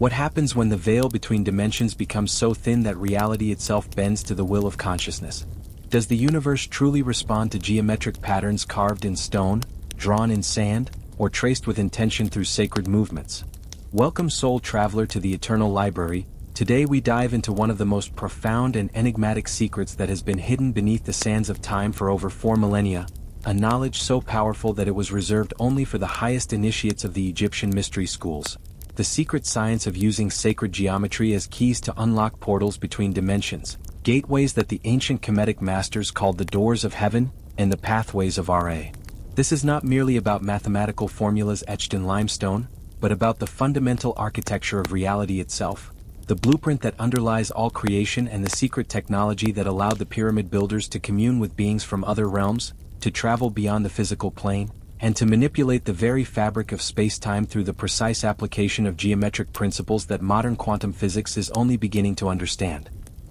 What happens when the veil between dimensions becomes so thin that reality itself bends to the will of consciousness? Does the universe truly respond to geometric patterns carved in stone, drawn in sand, or traced with intention through sacred movements? Welcome, soul traveler, to the Eternal Library. Today we dive into one of the most profound and enigmatic secrets that has been hidden beneath the sands of time for over 4 millennia, a knowledge so powerful that it was reserved only for the highest initiates of the Egyptian mystery schools. The secret science of using sacred geometry as keys to unlock portals between dimensions, gateways that the ancient Kemetic masters called the doors of heaven, and the pathways of Ra. This is not merely about mathematical formulas etched in limestone, but about the fundamental architecture of reality itself, the blueprint that underlies all creation and the secret technology that allowed the pyramid builders to commune with beings from other realms, to travel beyond the physical plane, and to manipulate the very fabric of space-time through the precise application of geometric principles that modern quantum physics is only beginning to understand.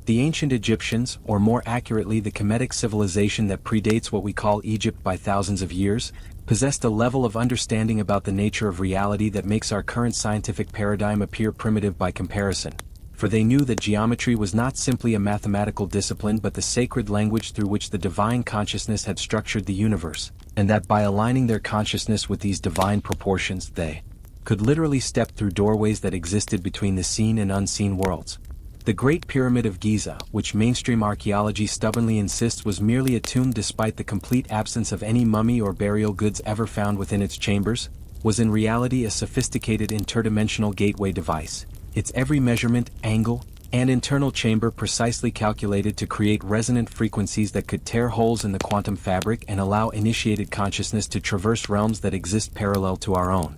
The ancient Egyptians, or more accurately the Kemetic civilization that predates what we call Egypt by thousands of years, possessed a level of understanding about the nature of reality that makes our current scientific paradigm appear primitive by comparison. For they knew that geometry was not simply a mathematical discipline but the sacred language through which the divine consciousness had structured the universe, and that by aligning their consciousness with these divine proportions they could literally step through doorways that existed between the seen and unseen worlds. The Great Pyramid of Giza, which mainstream archaeology stubbornly insists was merely a tomb despite the complete absence of any mummy or burial goods ever found within its chambers, was in reality a sophisticated interdimensional gateway device, its every measurement, angle, and internal chamber precisely calculated to create resonant frequencies that could tear holes in the quantum fabric and allow initiated consciousness to traverse realms that exist parallel to our own.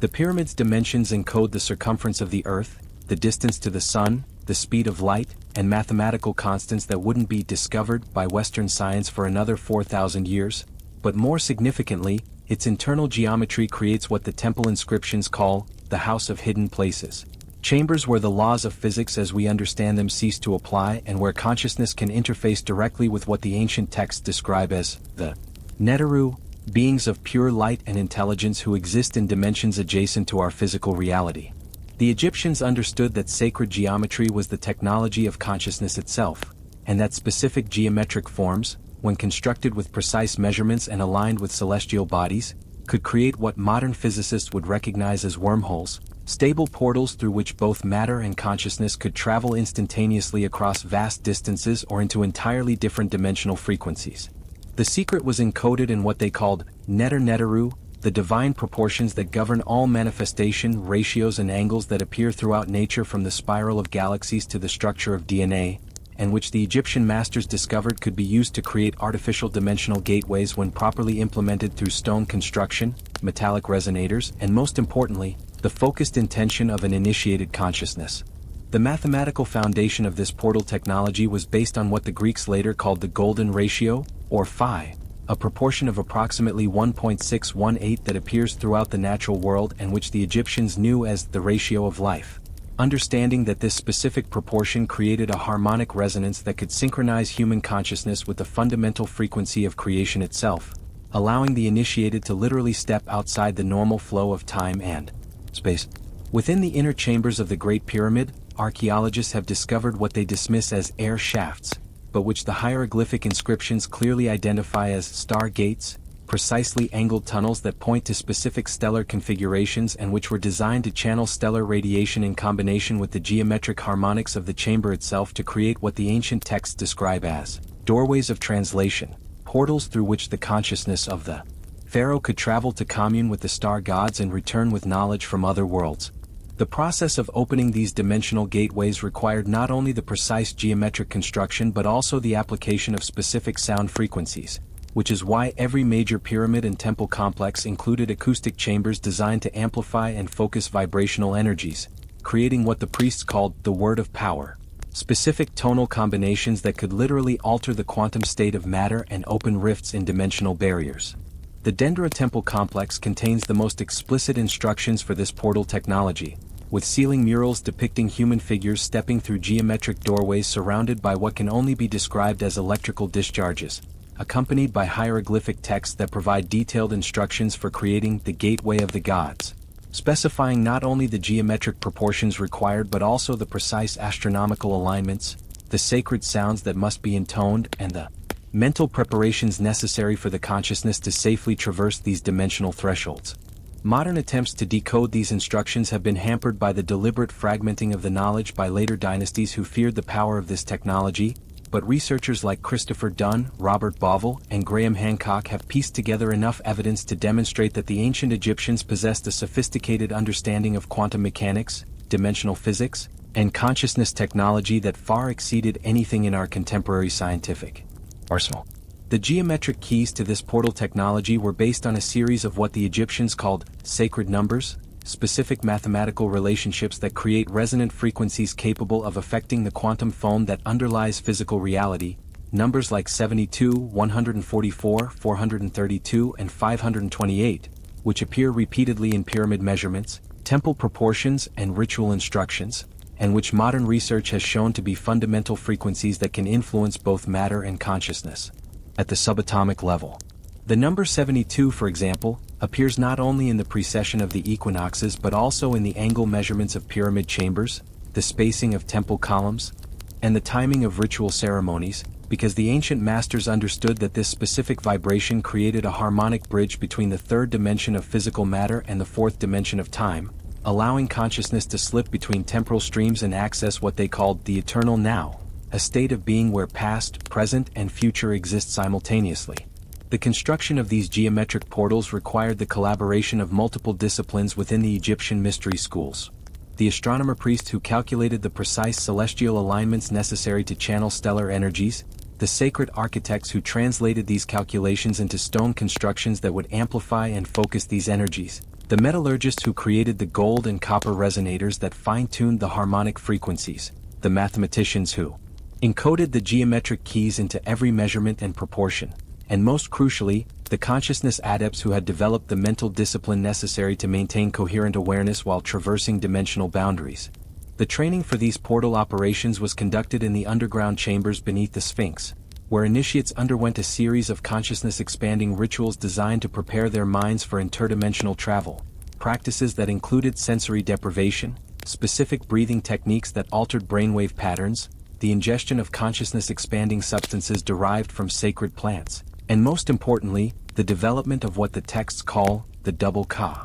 The pyramid's dimensions encode the circumference of the Earth, the distance to the Sun, the speed of light, and mathematical constants that wouldn't be discovered by Western science for another 4,000 years, but more significantly, its internal geometry creates what the temple inscriptions call the House of Hidden Places. Chambers where the laws of physics as we understand them cease to apply and where consciousness can interface directly with what the ancient texts describe as the Neteru, beings of pure light and intelligence who exist in dimensions adjacent to our physical reality. The Egyptians understood that sacred geometry was the technology of consciousness itself, and that specific geometric forms, when constructed with precise measurements and aligned with celestial bodies, could create what modern physicists would recognize as wormholes, stable portals through which both matter and consciousness could travel instantaneously across vast distances or into entirely different dimensional frequencies. The secret was encoded in what they called Neteru, the divine proportions that govern all manifestation, ratios and angles that appear throughout nature from the spiral of galaxies to the structure of DNA, and which the Egyptian masters discovered could be used to create artificial dimensional gateways when properly implemented through stone construction, metallic resonators, and most importantly, the focused intention of an initiated consciousness. The mathematical foundation of this portal technology was based on what the Greeks later called the golden ratio, or phi, a proportion of approximately 1.618 that appears throughout the natural world and which the Egyptians knew as the ratio of life. Understanding that this specific proportion created a harmonic resonance that could synchronize human consciousness with the fundamental frequency of creation itself, allowing the initiated to literally step outside the normal flow of time and space. Within the inner chambers of the Great Pyramid, archaeologists have discovered what they dismiss as air shafts, but which the hieroglyphic inscriptions clearly identify as star gates, precisely angled tunnels that point to specific stellar configurations and which were designed to channel stellar radiation in combination with the geometric harmonics of the chamber itself to create what the ancient texts describe as doorways of translation, portals through which the consciousness of the pharaoh could travel to commune with the star gods and return with knowledge from other worlds. The process of opening these dimensional gateways required not only the precise geometric construction but also the application of specific sound frequencies, which is why every major pyramid and temple complex included acoustic chambers designed to amplify and focus vibrational energies, creating what the priests called the word of power, specific tonal combinations that could literally alter the quantum state of matter and open rifts in dimensional barriers. The Dendera Temple complex contains the most explicit instructions for this portal technology, with ceiling murals depicting human figures stepping through geometric doorways surrounded by what can only be described as electrical discharges, accompanied by hieroglyphic texts that provide detailed instructions for creating the Gateway of the Gods. specifying not only the geometric proportions required but also the precise astronomical alignments, the sacred sounds that must be intoned, and the mental preparations necessary for the consciousness to safely traverse these dimensional thresholds. Modern attempts to decode these instructions have been hampered by the deliberate fragmenting of the knowledge by later dynasties who feared the power of this technology, but researchers like Christopher Dunn, Robert Bauval, and Graham Hancock have pieced together enough evidence to demonstrate that the ancient Egyptians possessed a sophisticated understanding of quantum mechanics, dimensional physics, and consciousness technology that far exceeded anything in our contemporary scientific arsenal. The geometric keys to this portal technology were based on a series of what the Egyptians called sacred numbers, specific mathematical relationships that create resonant frequencies capable of affecting the quantum phone that underlies physical reality, numbers like 72, 144, 432, and 528, which appear repeatedly in pyramid measurements, temple proportions, and ritual instructions, and which modern research has shown to be fundamental frequencies that can influence both matter and consciousness. At the subatomic level, the number 72, for example, appears not only in the precession of the equinoxes but also in the angle measurements of pyramid chambers, the spacing of temple columns, and the timing of ritual ceremonies, because the ancient masters understood that this specific vibration created a harmonic bridge between the third dimension of physical matter and the fourth dimension of time, allowing consciousness to slip between temporal streams and access what they called the eternal now, a state of being where past, present, and future exist simultaneously. The construction of these geometric portals required the collaboration of multiple disciplines within the Egyptian mystery schools. The astronomer priest who calculated the precise celestial alignments necessary to channel stellar energies, the sacred architects who translated these calculations into stone constructions that would amplify and focus these energies, the metallurgists who created the gold and copper resonators that fine-tuned the harmonic frequencies, the mathematicians who encoded the geometric keys into every measurement and proportion, and most crucially, the consciousness adepts who had developed the mental discipline necessary to maintain coherent awareness while traversing dimensional boundaries. The training for these portal operations was conducted in the underground chambers beneath the Sphinx, where initiates underwent a series of consciousness-expanding rituals designed to prepare their minds for interdimensional travel, practices that included sensory deprivation, specific breathing techniques that altered brainwave patterns, the ingestion of consciousness-expanding substances derived from sacred plants, and most importantly, the development of what the texts call the double Ka,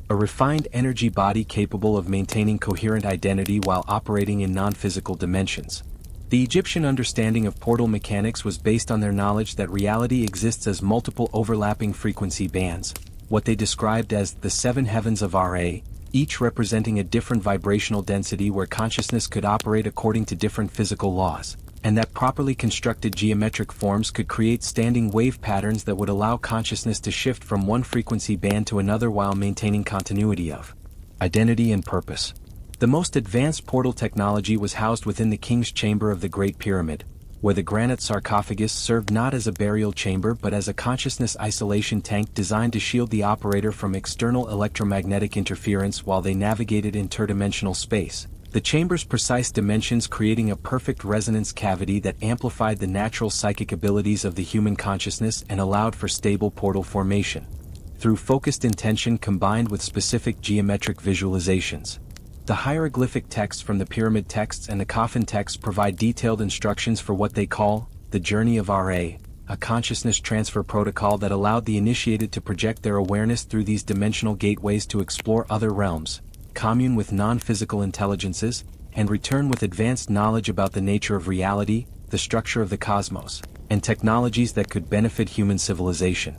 a refined energy body capable of maintaining coherent identity while operating in non-physical dimensions. The Egyptian understanding of portal mechanics was based on their knowledge that reality exists as multiple overlapping frequency bands, what they described as the seven heavens of Ra, each representing a different vibrational density where consciousness could operate according to different physical laws, and that properly constructed geometric forms could create standing wave patterns that would allow consciousness to shift from one frequency band to another while maintaining continuity of identity and purpose. The most advanced portal technology was housed within the king's chamber of the Great Pyramid, where the granite sarcophagus served not as a burial chamber but as a consciousness isolation tank designed to shield the operator from external electromagnetic interference while they navigated interdimensional space, the chamber's precise dimensions creating a perfect resonance cavity that amplified the natural psychic abilities of the human consciousness and allowed for stable portal formation, through focused intention combined with specific geometric visualizations. The hieroglyphic texts from the pyramid texts and the coffin texts provide detailed instructions for what they call the journey of Ra, a consciousness transfer protocol that allowed the initiated to project their awareness through these dimensional gateways to explore other realms, commune with non-physical intelligences, and return with advanced knowledge about the nature of reality, the structure of the cosmos, and technologies that could benefit human civilization.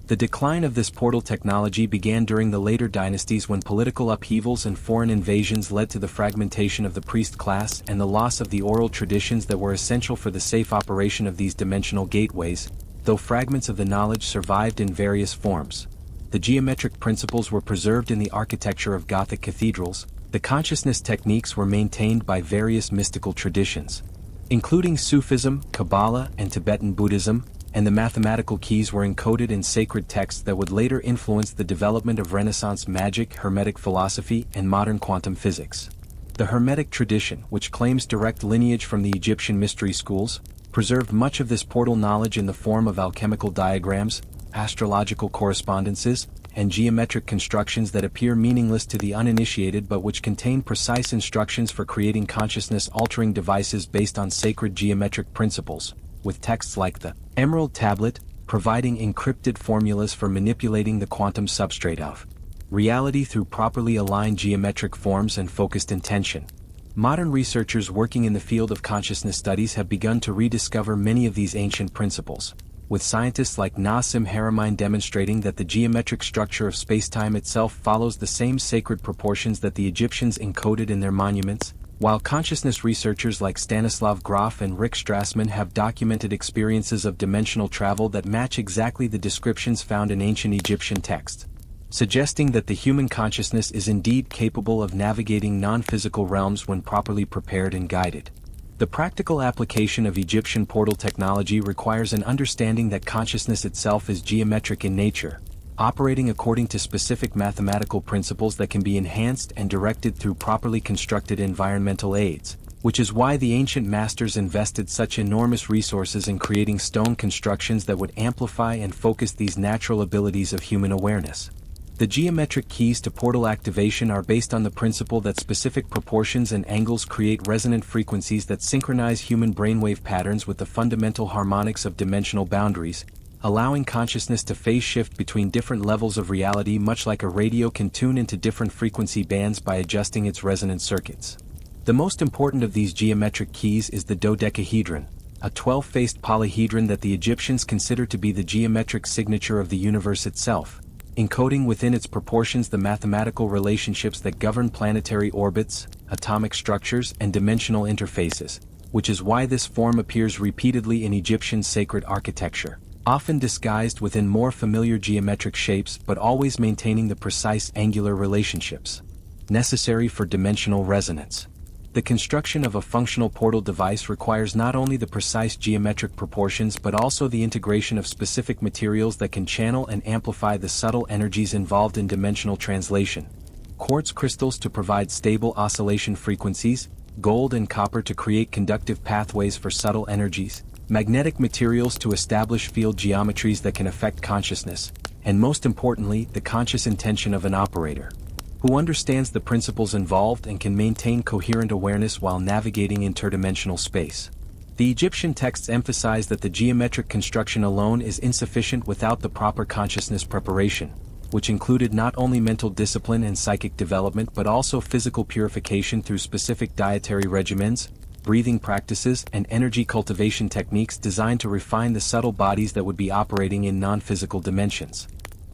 The decline of this portal technology began during the later dynasties when political upheavals and foreign invasions led to the fragmentation of the priest class and the loss of the oral traditions that were essential for the safe operation of these dimensional gateways, though fragments of the knowledge survived in various forms. The geometric principles were preserved in the architecture of Gothic cathedrals, the consciousness techniques were maintained by various mystical traditions, including Sufism, Kabbalah, and Tibetan Buddhism, and the mathematical keys were encoded in sacred texts that would later influence the development of Renaissance magic, Hermetic philosophy, and modern quantum physics. The Hermetic tradition, which claims direct lineage from the Egyptian mystery schools, preserved much of this portal knowledge in the form of alchemical diagrams, astrological correspondences, and geometric constructions that appear meaningless to the uninitiated but which contain precise instructions for creating consciousness-altering devices based on sacred geometric principles, with texts like the Emerald Tablet, providing encrypted formulas for manipulating the quantum substrate of reality through properly aligned geometric forms and focused intention. Modern researchers working in the field of consciousness studies have begun to rediscover many of these ancient principles, with scientists like Nassim Haramein demonstrating that the geometric structure of spacetime itself follows the same sacred proportions that the Egyptians encoded in their monuments, while consciousness researchers like Stanislav Grof and Rick Strassman have documented experiences of dimensional travel that match exactly the descriptions found in ancient Egyptian texts, suggesting that the human consciousness is indeed capable of navigating non-physical realms when properly prepared and guided. The practical application of Egyptian portal technology requires an understanding that consciousness itself is geometric in nature, operating according to specific mathematical principles that can be enhanced and directed through properly constructed environmental aids, which is why the ancient masters invested such enormous resources in creating stone constructions that would amplify and focus these natural abilities of human awareness. The geometric keys to portal activation are based on the principle that specific proportions and angles create resonant frequencies that synchronize human brainwave patterns with the fundamental harmonics of dimensional boundaries, allowing consciousness to phase shift between different levels of reality, much like a radio can tune into different frequency bands by adjusting its resonant circuits. The most important of these geometric keys is the dodecahedron, a 12-faced polyhedron that the Egyptians consider to be the geometric signature of the universe itself, encoding within its proportions the mathematical relationships that govern planetary orbits, atomic structures, and dimensional interfaces, which is why this form appears repeatedly in Egyptian sacred architecture, often disguised within more familiar geometric shapes but always maintaining the precise angular relationships necessary for dimensional resonance. The construction of a functional portal device requires not only the precise geometric proportions but also the integration of specific materials that can channel and amplify the subtle energies involved in dimensional translation. Quartz crystals to provide stable oscillation frequencies, gold and copper to create conductive pathways for subtle energies, magnetic materials to establish field geometries that can affect consciousness, and most importantly, the conscious intention of an operator, who understands the principles involved and can maintain coherent awareness while navigating interdimensional space. The Egyptian texts emphasize that the geometric construction alone is insufficient without the proper consciousness preparation, which included not only mental discipline and psychic development but also physical purification through specific dietary regimens, breathing practices, and energy cultivation techniques designed to refine the subtle bodies that would be operating in non-physical dimensions.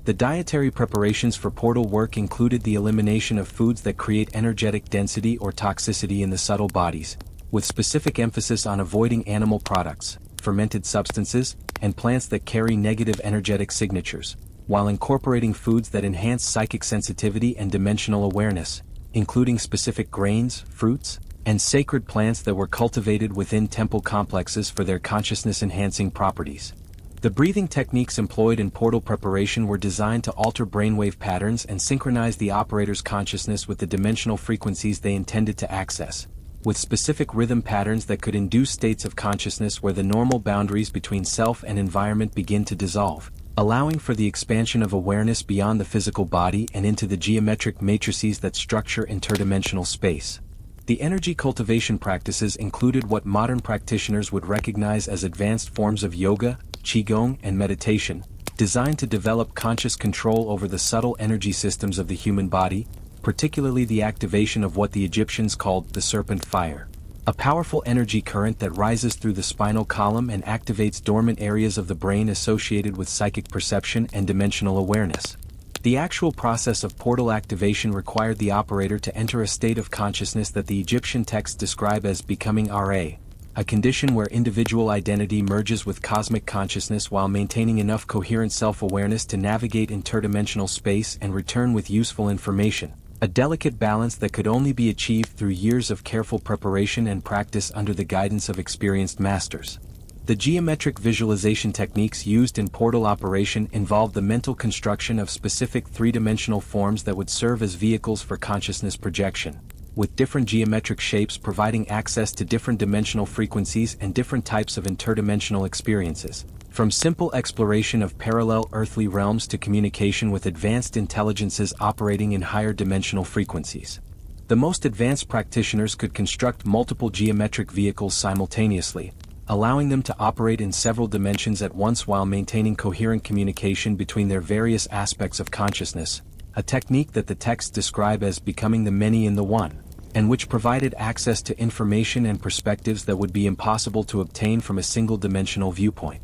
The dietary preparations for portal work included the elimination of foods that create energetic density or toxicity in the subtle bodies, with specific emphasis on avoiding animal products, fermented substances, and plants that carry negative energetic signatures, while incorporating foods that enhance psychic sensitivity and dimensional awareness, including specific grains, fruits, and sacred plants that were cultivated within temple complexes for their consciousness-enhancing properties. The breathing techniques employed in portal preparation were designed to alter brainwave patterns and synchronize the operator's consciousness with the dimensional frequencies they intended to access, with specific rhythm patterns that could induce states of consciousness where the normal boundaries between self and environment begin to dissolve, allowing for the expansion of awareness beyond the physical body and into the geometric matrices that structure interdimensional space. The energy cultivation practices included what modern practitioners would recognize as advanced forms of yoga, qigong, and meditation, designed to develop conscious control over the subtle energy systems of the human body, particularly the activation of what the Egyptians called the serpent fire, a powerful energy current that rises through the spinal column and activates dormant areas of the brain associated with psychic perception and dimensional awareness. The actual process of portal activation required the operator to enter a state of consciousness that the Egyptian texts describe as becoming Ra, a condition where individual identity merges with cosmic consciousness while maintaining enough coherent self-awareness to navigate interdimensional space and return with useful information, a delicate balance that could only be achieved through years of careful preparation and practice under the guidance of experienced masters. The geometric visualization techniques used in portal operation involved the mental construction of specific three-dimensional forms that would serve as vehicles for consciousness projection, with different geometric shapes providing access to different dimensional frequencies and different types of interdimensional experiences. From simple exploration of parallel earthly realms to communication with advanced intelligences operating in higher dimensional frequencies. The most advanced practitioners could construct multiple geometric vehicles simultaneously, allowing them to operate in several dimensions at once while maintaining coherent communication between their various aspects of consciousness, a technique that the texts describe as becoming the many in the one, and which provided access to information and perspectives that would be impossible to obtain from a single-dimensional viewpoint.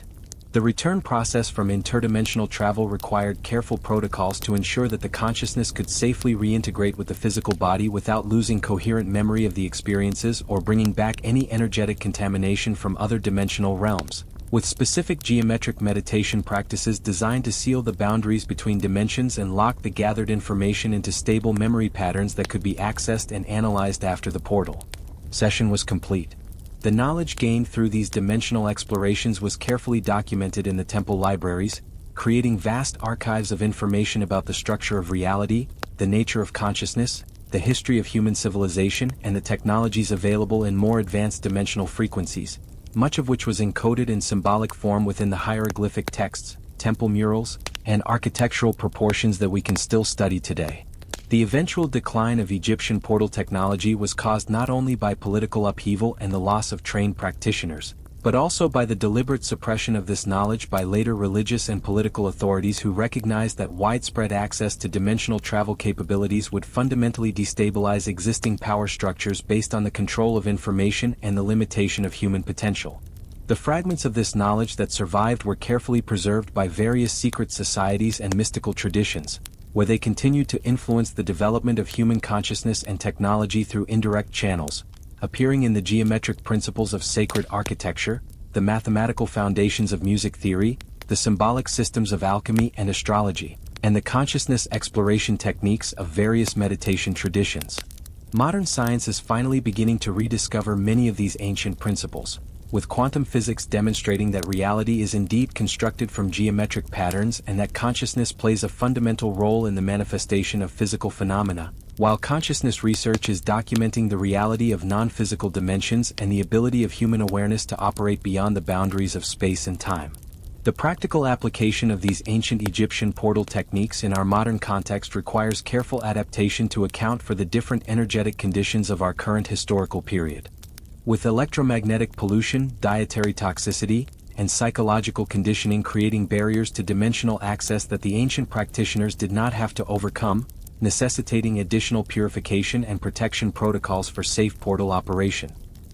The return process from interdimensional travel required careful protocols to ensure that the consciousness could safely reintegrate with the physical body without losing coherent memory of the experiences or bringing back any energetic contamination from other dimensional realms, with specific geometric meditation practices designed to seal the boundaries between dimensions and lock the gathered information into stable memory patterns that could be accessed and analyzed after the portal session was complete. The knowledge gained through these dimensional explorations was carefully documented in the temple libraries, creating vast archives of information about the structure of reality, the nature of consciousness, the history of human civilization, and the technologies available in more advanced dimensional frequencies, much of which was encoded in symbolic form within the hieroglyphic texts, temple murals, and architectural proportions that we can still study today. The eventual decline of Egyptian portal technology was caused not only by political upheaval and the loss of trained practitioners, but also by the deliberate suppression of this knowledge by later religious and political authorities who recognized that widespread access to dimensional travel capabilities would fundamentally destabilize existing power structures based on the control of information and the limitation of human potential. The fragments of this knowledge that survived were carefully preserved by various secret societies and mystical traditions, where they continued to influence the development of human consciousness and technology through indirect channels, appearing in the geometric principles of sacred architecture, the mathematical foundations of music theory, the symbolic systems of alchemy and astrology, and the consciousness exploration techniques of various meditation traditions. Modern science is finally beginning to rediscover many of these ancient principles, with quantum physics demonstrating that reality is indeed constructed from geometric patterns and that consciousness plays a fundamental role in the manifestation of physical phenomena, while consciousness research is documenting the reality of non-physical dimensions and the ability of human awareness to operate beyond the boundaries of space and time. The practical application of these ancient Egyptian portal techniques in our modern context requires careful adaptation to account for the different energetic conditions of our current historical period. With electromagnetic pollution, dietary toxicity, and psychological conditioning creating barriers to dimensional access that the ancient practitioners did not have to overcome, necessitating additional purification and protection protocols for safe portal operation.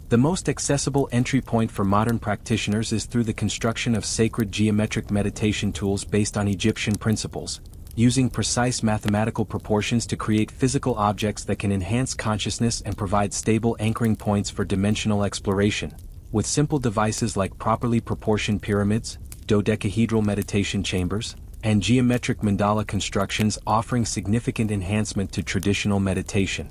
The most accessible entry point for modern practitioners is through the construction of sacred geometric meditation tools based on Egyptian principles, using precise mathematical proportions to create physical objects that can enhance consciousness and provide stable anchoring points for dimensional exploration, with simple devices like properly proportioned pyramids, dodecahedral meditation chambers, and geometric mandala constructions offering significant enhancement to traditional meditation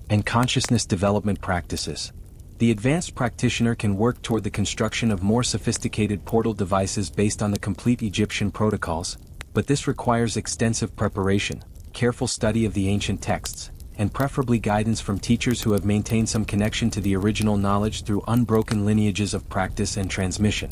and consciousness development practices. The advanced practitioner can work toward the construction of more sophisticated portal devices based on the complete Egyptian protocols, but this requires extensive preparation, careful study of the ancient texts, and preferably guidance from teachers who have maintained some connection to the original knowledge through unbroken lineages of practice and transmission.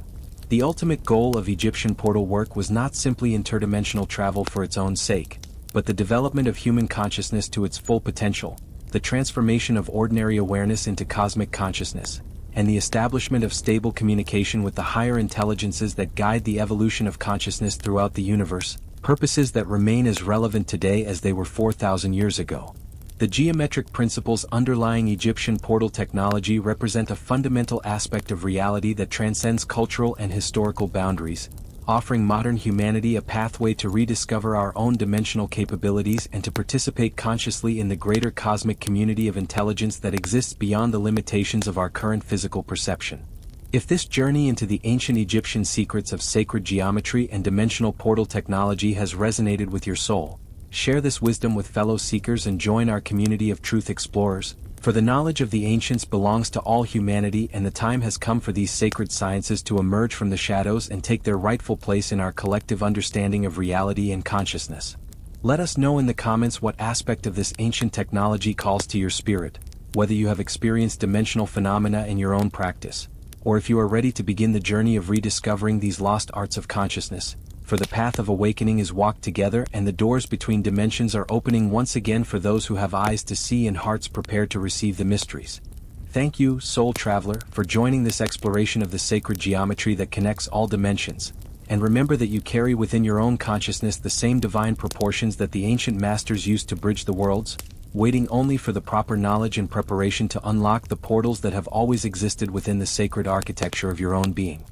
The ultimate goal of Egyptian portal work was not simply interdimensional travel for its own sake, but the development of human consciousness to its full potential, the transformation of ordinary awareness into cosmic consciousness, and the establishment of stable communication with the higher intelligences that guide the evolution of consciousness throughout the universe, purposes that remain as relevant today as they were 4,000 years ago. The geometric principles underlying Egyptian portal technology represent a fundamental aspect of reality that transcends cultural and historical boundaries, offering modern humanity a pathway to rediscover our own dimensional capabilities and to participate consciously in the greater cosmic community of intelligence that exists beyond the limitations of our current physical perception. If this journey into the ancient Egyptian secrets of sacred geometry and dimensional portal technology has resonated with your soul, share this wisdom with fellow seekers and join our community of truth explorers, for the knowledge of the ancients belongs to all humanity and the time has come for these sacred sciences to emerge from the shadows and take their rightful place in our collective understanding of reality and consciousness. Let us know in the comments what aspect of this ancient technology calls to your spirit, whether you have experienced dimensional phenomena in your own practice, or if you are ready to begin the journey of rediscovering these lost arts of consciousness, for the path of awakening is walked together and the doors between dimensions are opening once again for those who have eyes to see and hearts prepared to receive the mysteries. Thank you, soul traveler, for joining this exploration of the sacred geometry that connects all dimensions, and remember that you carry within your own consciousness the same divine proportions that the ancient masters used to bridge the worlds, waiting only for the proper knowledge and preparation to unlock the portals that have always existed within the sacred architecture of your own being.